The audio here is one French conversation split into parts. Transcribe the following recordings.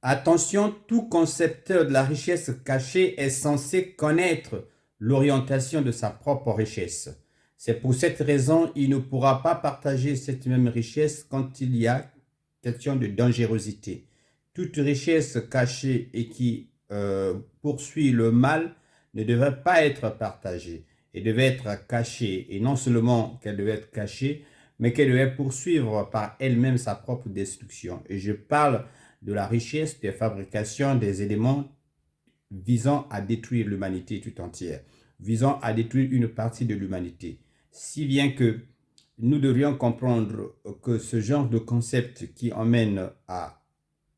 Attention, tout concepteur de la richesse cachée est censé connaître l'orientation de sa propre richesse. C'est pour cette raison qu'il ne pourra pas partager cette même richesse quand il y a question de dangerosité. Toute richesse cachée et qui poursuit le mal ne devrait pas être partagée et devait être cachée. Et non seulement qu'elle devait être cachée, mais qu'elle devait poursuivre par elle-même sa propre destruction. Et je parle de la richesse des fabrications des éléments visant à détruire l'humanité tout entière, visant à détruire une partie de l'humanité. Si bien que nous devrions comprendre que ce genre de concept qui emmène à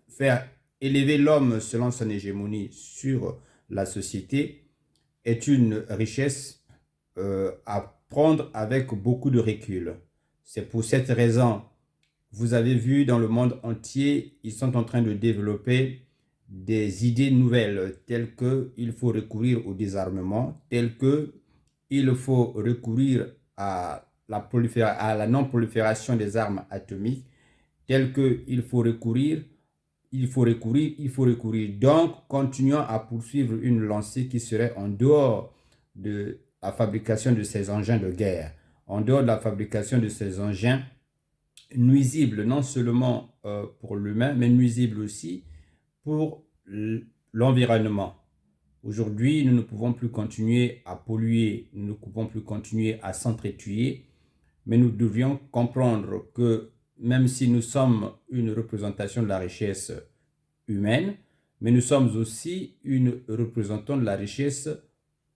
faire élever l'homme selon son hégémonie sur la société est une richesse à prendre avec beaucoup de recul. C'est pour cette raison, vous avez vu dans le monde entier, ils sont en train de développer des idées nouvelles telles qu'il faut recourir au désarmement, telles qu'il faut recourir à la non-prolifération des armes atomiques, telles qu'il faut recourir, il faut recourir, il faut recourir. Donc, continuons à poursuivre une lancée qui serait en dehors de la fabrication de ces engins de guerre, en dehors de la fabrication de ces engins nuisibles non seulement pour l'humain, mais nuisibles aussi pour l'environnement. Aujourd'hui, nous ne pouvons plus continuer à polluer, nous ne pouvons plus continuer à s'entretuer, mais nous devions comprendre que même si nous sommes une représentation de la richesse humaine, mais nous sommes aussi une représentation de la richesse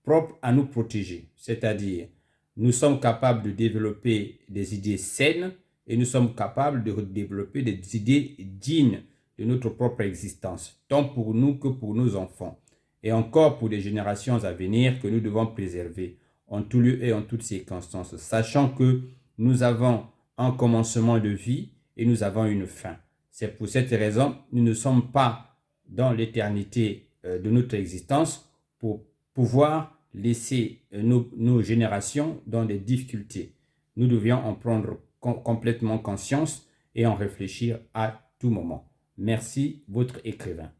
propre à nous protéger. C'est-à-dire, nous sommes capables de développer des idées saines et nous sommes capables de développer des idées dignes de notre propre existence, tant pour nous que pour nos enfants, et encore pour les générations à venir que nous devons préserver en tout lieu et en toutes circonstances, sachant que nous avons un commencement de vie et nous avons une fin. C'est pour cette raison, nous ne sommes pas dans l'éternité de notre existence pour pouvoir laisser nos générations dans des difficultés. Nous devions en prendre complètement conscience et en réfléchir à tout moment. Merci, votre écrivain.